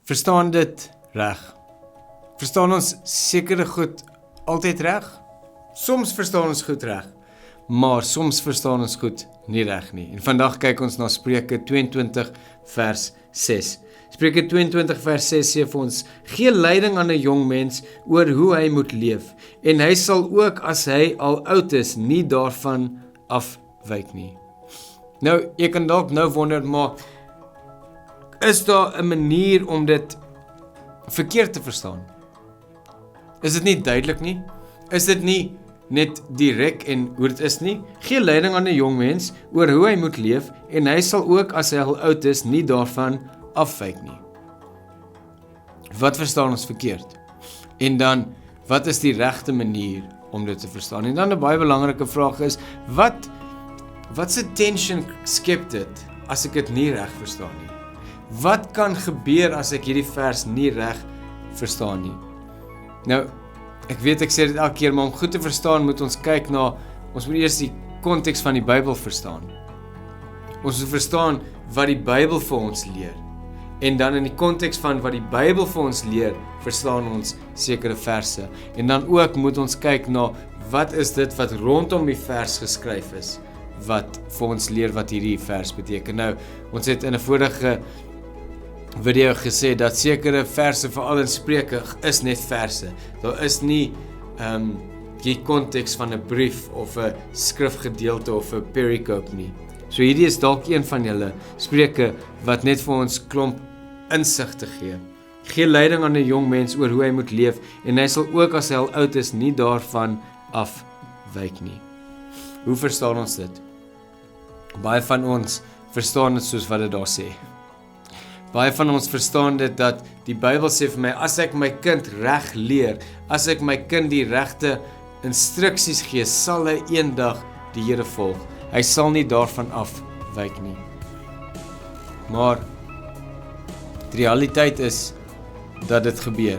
Verstaan dit reg? Verstaan ons sekere goed altyd reg? Soms verstaan ons goed reg, maar soms verstaan ons goed nie reg nie. En vandag kyk ons na Spreuke 22 vers 6. Spreuke 22 vers 6 sê vir ons: gee leiding aan 'n jong mens oor hoe hy moet leef, en hy sal ook as hy al oud is, nie daarvan afwyk nie. Nou, jy kan dalk nou wonder, maar is daar 'n manier om dit verkeerd te verstaan? Is dit nie duidelik nie? Is dit nie net direk en hoe dit is nie? Gee leiding aan 'n jong mens oor hoe hy moet leef, en hy sal ook as hy al oud is, nie daarvan afwyk nie. Wat verstaan ons verkeerd? En dan, wat is die regte manier om dit te verstaan? En dan 'n baie belangrike vraag is, wat se tension skep dit as ek dit nie reg verstaan nie? Wat kan gebeur as ek hierdie vers nie reg verstaan nie? Nou, ek weet ek sê dit elke keer, maar om goed te verstaan moet ons kyk na, ons moet eers die konteks van die Bybel verstaan. Ons moet verstaan wat die Bybel vir ons leer. En dan in die konteks van wat die Bybel vir ons leer, verstaan ons sekere verse. En dan ook moet ons kyk na, wat is dit wat rondom die vers geskryf is, wat vir ons leer wat hierdie vers beteken. Nou, ons het in 'n vorige video gesê dat sekere verse, veral in Spreuke, is net verse. Daar is nie die konteks van 'n brief of 'n skrifgedeelte of 'n pericope nie. So hierdie is dalk een van julle Spreuke wat net vir ons klomp insig te gee. Gee leiding aan 'n jong mens oor hoe hy moet leef, en hy sal ook as hy al oud is, nie daarvan afwyk nie. Hoe verstaan ons dit? Baie van ons verstaan dit soos wat dit daar sê. Baie van ons verstaan dit dat die Bybel sê vir my, as ek my kind reg leer, as ek my kind die regte instruksies gee, sal hy eendag die Here volg. Hy sal nie daarvan afwyk nie. Maar die realiteit is dat dit gebeur.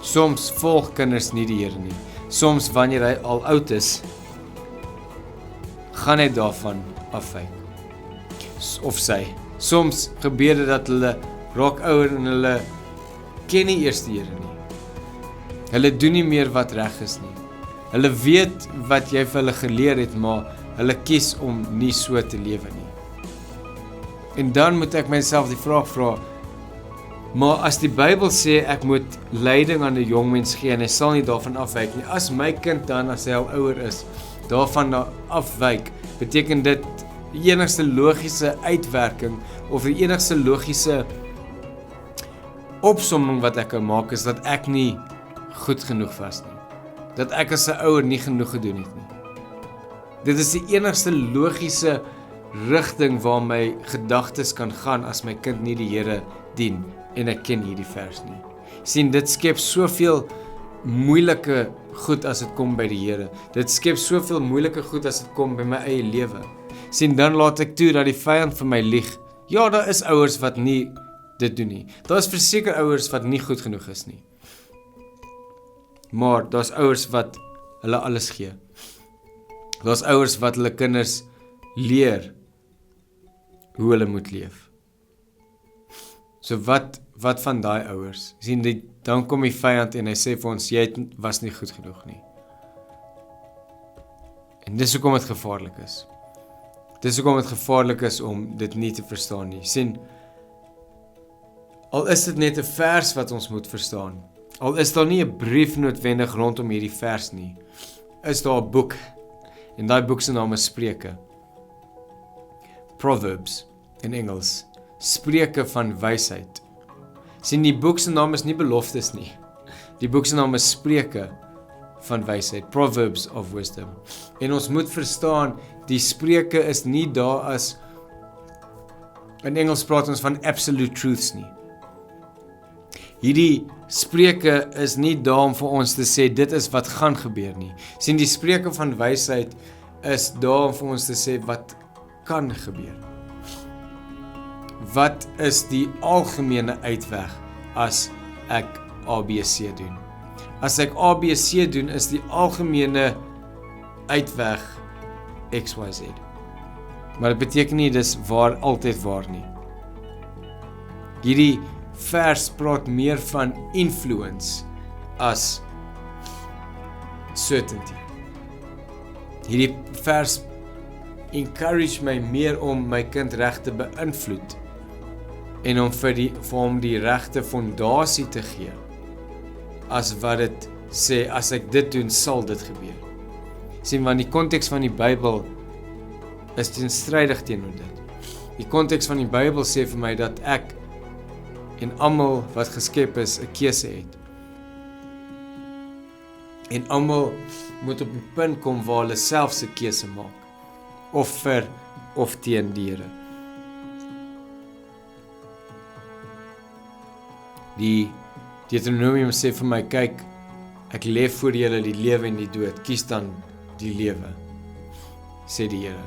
Soms volg kinders nie die Here nie. Soms wanneer hy al oud is, gaan hy daarvan afwyk. Of sy. Soms gebeur dit dat hulle raak ouer en hulle ken nie eers die Here nie. Hulle doen nie meer wat reg is nie. Hulle weet wat jy vir hulle geleer het, maar hulle kies om nie so te lewe nie. En dan moet ek myself die vraag vra, maar as die Bybel sê ek moet leiding aan 'n jong mens gee en hy sal nie daarvan afwyk nie, as my kind dan, as hy al ouer is, daarvan afwyk, beteken dit die enigste logiese uitwerking of die enigste logiese opsomming wat ek kan maak is dat ek nie goed genoeg was nie. Dat ek as 'n ouer nie genoeg gedoen het nie. Dit is die enigste logiese rigting waar my gedagtes kan gaan as my kind nie die Here dien en ek ken hierdie vers nie. Sien, dit skep soveel moeilike goed as dit kom by die Here. Dit skep soveel moeilike goed as dit kom by my eie lewe. Sien, dan laat ek toe dat die vyand vir my lieg. Ja, daar is ouers wat nie dit doen nie. Daar is verseker ouers wat nie goed genoeg is nie. Maar daar's ouers wat hulle alles gee. Daar's ouers wat hulle kinders leer hoe hulle moet leef. So wat van daai ouers? Sien, dan kom die vyand en hy sê vir ons, jy was nie goed genoeg nie. En dis hoekom dit gevaarlik is. Dis hoekom dit gevaarlik is om dit nie te verstaan nie. Sien, al is dit net 'n vers wat ons moet verstaan, al is daar nie 'n brief noodwendig rondom hierdie vers nie, is daar 'n boek, en daai boek se naam is Spreuke. Proverbs in Engels. Spreuke van wysheid. Sien, die boek se naam is nie beloftes nie. Die boek se naam is Spreuke van wysheid. Proverbs of wisdom. En ons moet verstaan, die spreuke is nie daar as, in Engels praat ons van absolute truths nie. Hierdie spreuke is nie daar om vir ons te sê, dit is wat gaan gebeur nie. Sien, die spreuke van wysheid is daar om vir ons te sê, wat kan gebeur. Wat is die algemene uitweg as ek ABC doen? As ek ABC doen, is die algemene uitweg XYZ. Maar dit beteken nie dis altyd waar nie. Hierdie vers praat meer van influence as certainty. Hierdie vers encourage my meer om my kind reg te beïnvloed en om vir hom die regte fondasie te gee, as wat dit sê, as ek dit doen, sal dit gebeur. Sien, want die konteks van die Bybel is teenstrydig teenoor dit. Die konteks van die Bybel sê vir my dat ek en almal wat geskep is 'n keuse het. En almal moet op die punt kom waar hulle self se keuse maak. Of vir of teen die Here. Die Deuteronomium sê vir my, kyk, ek lê voor julle die lewe en die dood, kies dan die lewe, sê die Here.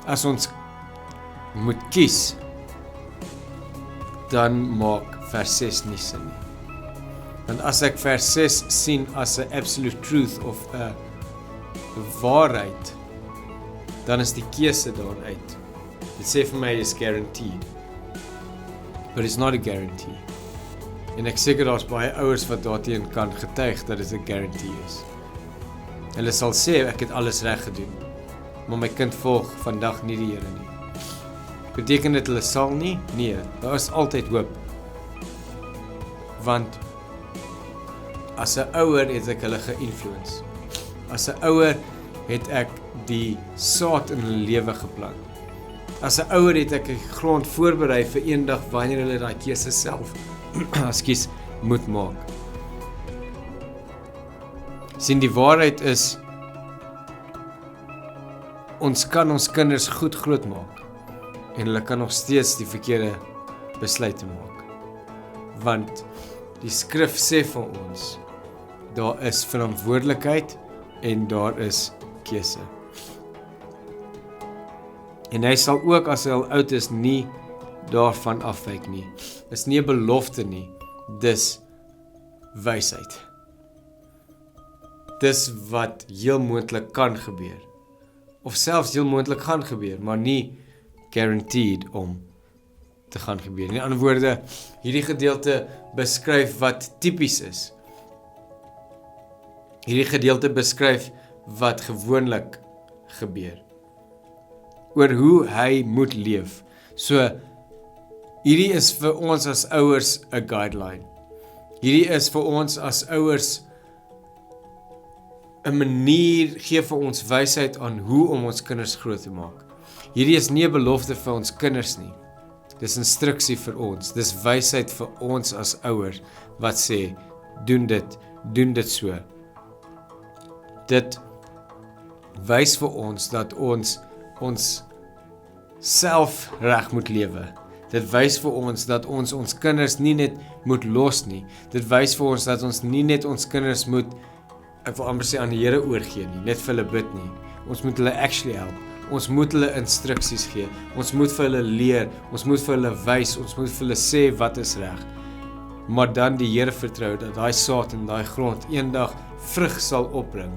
As ons moet kies, dan maak vers 6 nie sin nie. Want as ek vers 6 sien as 'n absolute truth of 'n waarheid, dan is die keuse daaruit. Dit sê vir my is guaranteed. But it's not a guarantee. En ek seker daar's baie ouers wat daarteen kan getuig dat dit 'n guarantee is. Hulle sal sê ek het alles reg gedoen, maar my kind volg vandag nie die Here nie. Beteken dit hulle sal nie? Nee, daar is altyd hoop. Want as 'n ouer het ek hulle ge-influence. As 'n ouer het ek die saad in hulle lewe geplant. As 'n ouer het ek die grond voorberei vir eendag wanneer hulle daai keuse self moet maak. Sien, die waarheid is, ons kan ons kinders goed grootmaak en hulle kan nog steeds die verkeerde besluite maak. Want die skrif sê vir ons, daar is verantwoordelikheid en daar is keuse. En hy sal ook as hy al oud is nie daarvan afwyk nie. Is nie 'n belofte nie, dis wysheid. Dis wat heel moontlik kan gebeur. Of selfs heel moontlik gaan gebeur, maar nie guaranteed om te gaan gebeur. In ander woorde, hierdie gedeelte beskryf wat tipies is. Hierdie gedeelte beskryf wat gewoonlik gebeur. Oor hoe hy moet leef. So, hierdie is vir ons as ouers 'n guideline. Hierdie is vir ons as ouers 'n manier, gee vir ons wysheid aan hoe om ons kinders groot te maak. Hierdie is nie 'n belofte vir ons kinders nie. Dis instruksie vir ons. Dis wysheid vir ons as ouers wat sê, doen dit so. Dit wys vir ons dat ons self reg moet lewe. Dit wys vir ons dat ons kinders nie net moet los nie. Dit wys vir ons dat ons nie net ons kinders moet, ek wil amper sê, aan die Here oorgee nie, net vir hulle bid nie. Ons moet hulle actually help. Ons moet hulle instruksies gee. Ons moet vir hulle leer. Ons moet vir hulle wys. Ons moet vir hulle sê wat is reg. Maar dan die Here vertrou dat daai saad in daai grond eendag vrug sal opbring.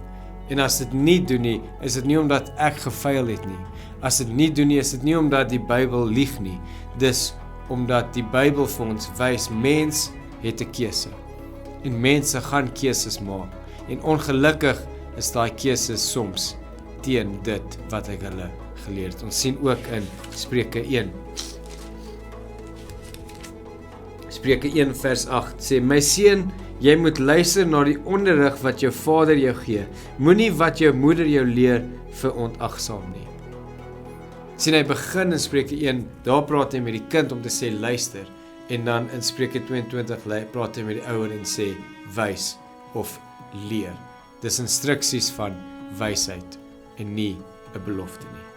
En as dit nie doen nie, is dit nie omdat ek gefaal het nie. As dit nie doen nie, is dit nie omdat die Bybel lieg nie. Dis omdat die Bybel vir ons wys, mens het 'n keuse. En mense gaan keuses maak. En ongelukkig is daai keuses soms teen dit wat ek hulle geleer het. Ons sien ook in Spreuke 1. Spreuke 1 vers 8 sê, my seun, jy moet luister na die onderrig wat jou vader jou gee. Moenie wat jou moeder jou leer verontagsaam nie. Sien, hy begin in Spreuke 1, daar praat hy met die kind om te sê luister. En dan in Spreuke 22 praat hy met die ouer en sê wys of leer. Dis instruksies van wysheid en nie 'n belofte nie.